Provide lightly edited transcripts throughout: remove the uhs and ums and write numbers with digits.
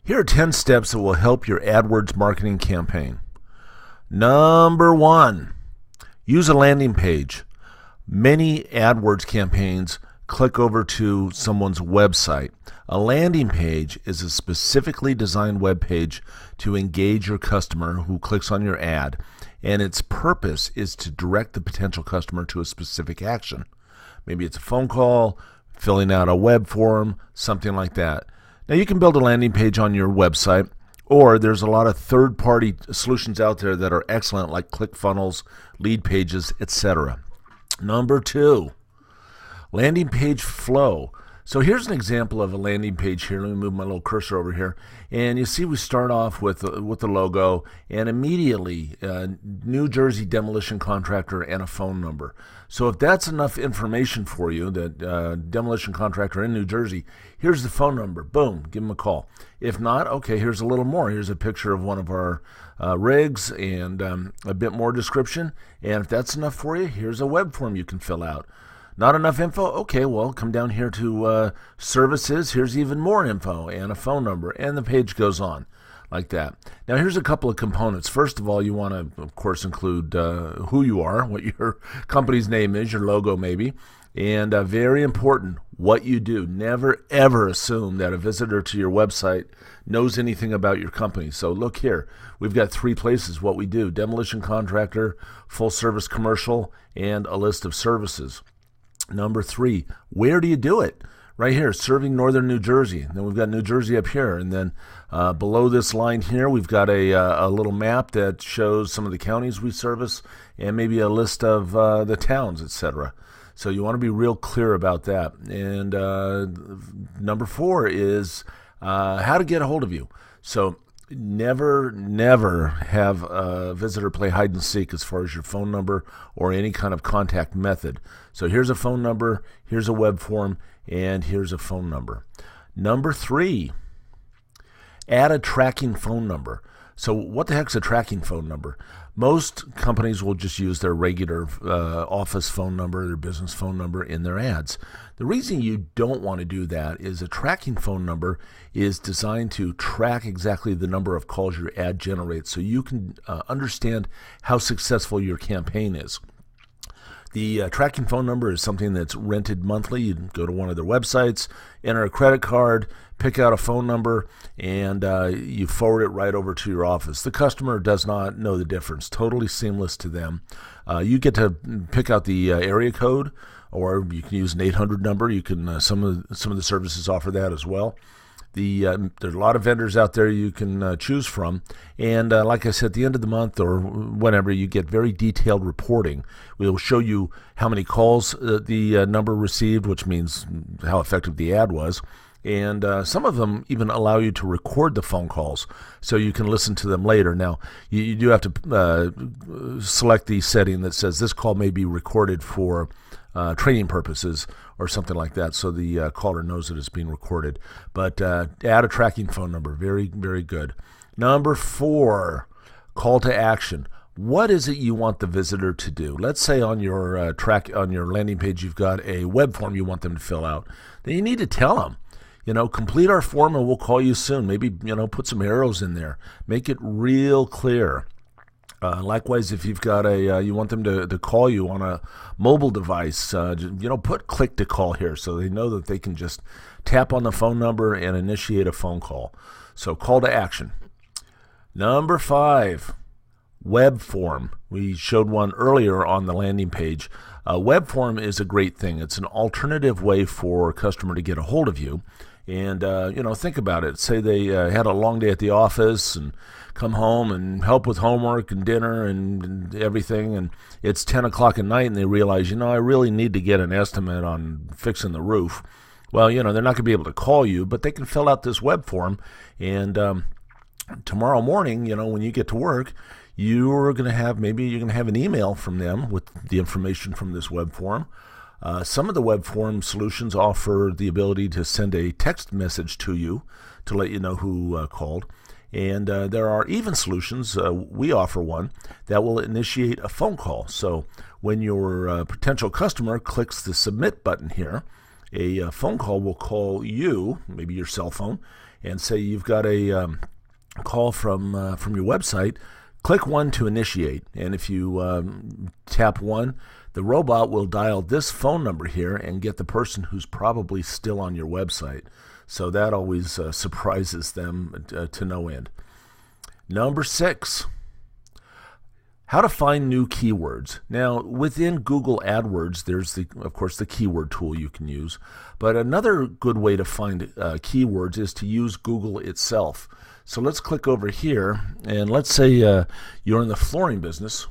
Here are 10 steps that will help your AdWords marketing campaign. Number 1, use a landing page. Many AdWords campaigns click over to someone's website. A landing page is a specifically designed web page to engage your customer who clicks on your ad, and its purpose is to direct the potential customer to a specific action. Maybe it's a phone call, filling out a web form, something like that. Now you can build a landing page on your website, or there's a lot of third-party solutions out there that are excellent, like ClickFunnels, Leadpages, etc. Number 2, landing page flow. So here's an example of a landing page here. Let me move my little cursor over here. And you see we start off with the logo, and immediately New Jersey demolition contractor and a phone number. So if that's enough information for you, that demolition contractor in New Jersey, here's the phone number. Boom, give them a call. If not, okay, here's a little more. Here's a picture of one of our rigs and a bit more description. And if that's enough for you, here's a web form you can fill out. Not enough info? Okay, well, come down here to services. Here's even more info and a phone number, and the page goes on like that. Now, here's a couple of components. First of all, you want to, of course, include who you are, what your company's name is, your logo maybe, and very important, what you do. Never, ever assume that a visitor to your website knows anything about your company. So look here. We've got 3 places what we do: demolition contractor, full service commercial, and a list of services. Number 3, where do you do it? Right here, serving northern New Jersey. Then we've got New Jersey up here. And then below this line here, we've got a little map that shows some of the counties we service and maybe a list of the towns, etc. So you want to be real clear about that. And number 4 is how to get a hold of you. So never have a visitor play hide and seek as far as your phone number or any kind of contact method. So here's a phone number, here's a web form, and here's a phone number. Number 3, add a tracking phone number. So what the heck's a tracking phone number? Most companies will just use their regular office phone number, their business phone number in their ads. The reason you don't want to do that is a tracking phone number is designed to track exactly the number of calls your ad generates, so you can understand how successful your campaign is. The tracking phone number is something that's rented monthly. You can go to one of their websites, enter a credit card, pick out a phone number, and you forward it right over to your office. The customer does not know the difference. Totally seamless to them. You get to pick out the area code, or you can use an 800 number. You can some of the services offer that as well. There's a lot of vendors out there you can choose from, and like I said, at the end of the month or whenever, you get very detailed reporting. We'll show you how many calls the number received, which means how effective the ad was, and some of them even allow you to record the phone calls so you can listen to them later. Now, you do have to select the setting that says this call may be recorded for training purposes or something like that, so the caller knows that it's being recorded. But add a tracking phone number. Very, very good. Number 4, call to action. What is it you want the visitor to do? Let's say on your on your landing page you've got a web form you want them to fill out. Then you need to tell them, complete our form and we'll call you soon. Maybe, put some arrows in there. Make it real clear. Likewise, if you've got you want them to call you on a mobile device, put click to call here so they know that they can just tap on the phone number and initiate a phone call. So call to action. Number 5, web form. We showed one earlier on the landing page. Web form is a great thing. It's an alternative way for a customer to get a hold of you. And, think about it. Say they had a long day at the office and come home and help with homework and dinner and everything, and it's 10 o'clock at night and they realize, I really need to get an estimate on fixing the roof. Well, they're not going to be able to call you, but they can fill out this web form, and tomorrow morning, when you get to work, you're going to have an email from them with the information from this web form. Some of the web form solutions offer the ability to send a text message to you to let you know who called. And there are even solutions, we offer one, that will initiate a phone call. So when your potential customer clicks the submit button here, a phone call will call you, maybe your cell phone, and say you've got a call from your website. Click 1 to initiate, and if you tap 1, the robot will dial this phone number here and get the person who's probably still on your website. So that always surprises them to no end. Number 6, how to find new keywords. Now, within Google AdWords, there's, of course, the keyword tool you can use. But another good way to find keywords is to use Google itself. So let's click over here, and let's say you're in the flooring business,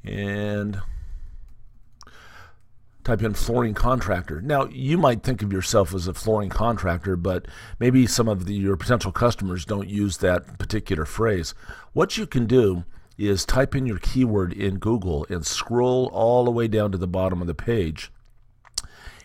and type in flooring contractor. Now, you might think of yourself as a flooring contractor, but maybe some of your potential customers don't use that particular phrase. What you can do is type in your keyword in Google and scroll all the way down to the bottom of the page,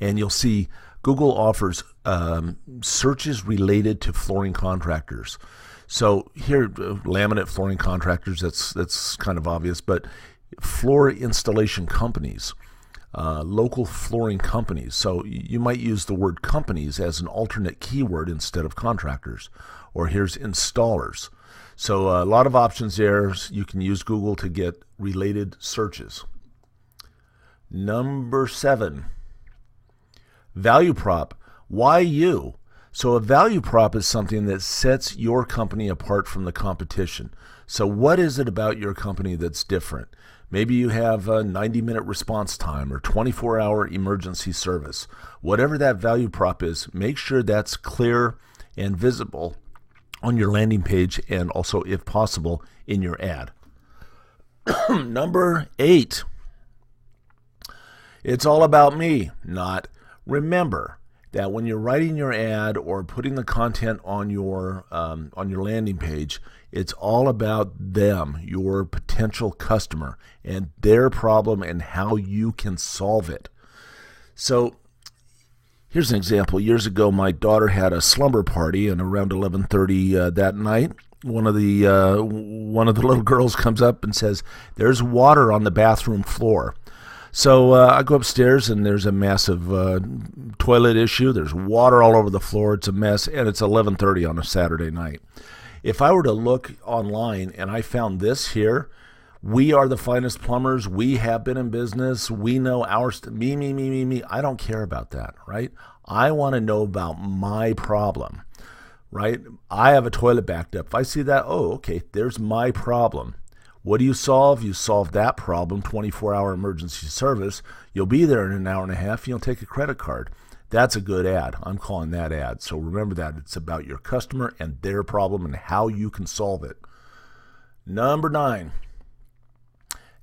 and you'll see Google offers searches related to flooring contractors. So here, laminate flooring contractors, that's kind of obvious, but floor installation companies, local flooring companies. So you might use the word companies as an alternate keyword instead of contractors. Or here's installers. So a lot of options there. You can use Google to get related searches. Number 7, value prop. Why you? So a value prop is something that sets your company apart from the competition. So what is it about your company that's different? Maybe you have a 90-minute response time or 24-hour emergency service. Whatever that value prop is, make sure that's clear and visible on your landing page, and also, if possible, in your ad. Number 8, it's all about me, not. Remember that when you're writing your ad or putting the content on your landing page, it's all about them, your potential customer, and their problem and how you can solve it. So here's an example. Years ago, my daughter had a slumber party, and around 11:30 that night, one of the little girls comes up and says, "There's water on the bathroom floor." So I go upstairs, and there's a massive toilet issue. There's water all over the floor. It's a mess, and it's 11:30 on a Saturday night. If I were to look online and I found this here, we are the finest plumbers. We have been in business. We know our me. I don't care about that, right? I want to know about my problem, right? I have a toilet backed up. If I see that, oh, okay, there's my problem. What do you solve? You solve that problem, 24-hour emergency service. You'll be there in an hour and a half. You'll take a credit card. That's a good ad. I'm calling that ad. So remember that. It's about your customer and their problem and how you can solve it. Number 9.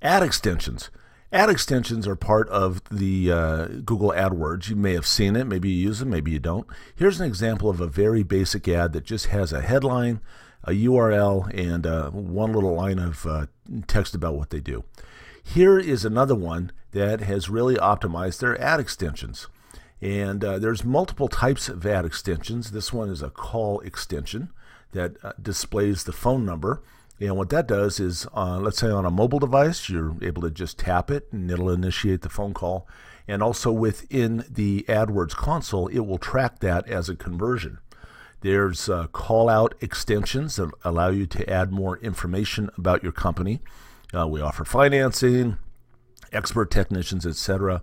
Ad extensions. Ad extensions are part of the Google AdWords. You may have seen it. Maybe you use them. Maybe you don't. Here's an example of a very basic ad that just has a headline, a URL, and one little line of text about what they do. Here is another one that has really optimized their ad extensions. And there's multiple types of ad extensions. This one is a call extension that displays the phone number. And what that does is, let's say on a mobile device, you're able to just tap it and it'll initiate the phone call. And also within the AdWords console, it will track that as a conversion. There's call out extensions that allow you to add more information about your company. We offer financing, expert technicians, etc.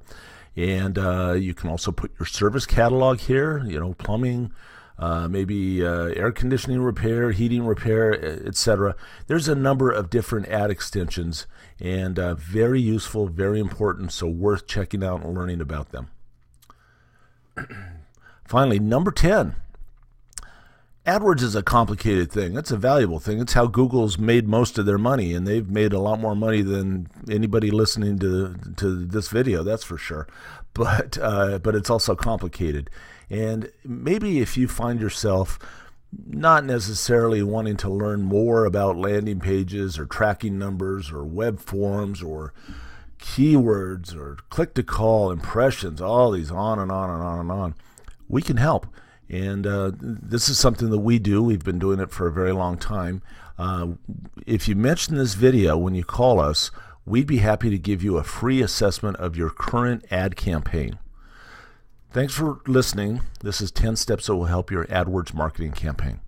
And you can also put your service catalog here, plumbing, maybe air conditioning repair, heating repair, etc. There's a number of different ad extensions, and very useful, very important, so worth checking out and learning about them. Finally, number 10. AdWords is a complicated thing. It's a valuable thing. It's how Google's made most of their money, and they've made a lot more money than anybody listening to this video, that's for sure. But it's also complicated. And maybe if you find yourself not necessarily wanting to learn more about landing pages or tracking numbers or web forms or keywords or click-to-call impressions, all these on and on and on and on, we can help. And this is something that we do. We've been doing it for a very long time. If you mention this video when you call us, we'd be happy to give you a free assessment of your current ad campaign. Thanks for listening. This is 10 steps that will help your AdWords marketing campaign.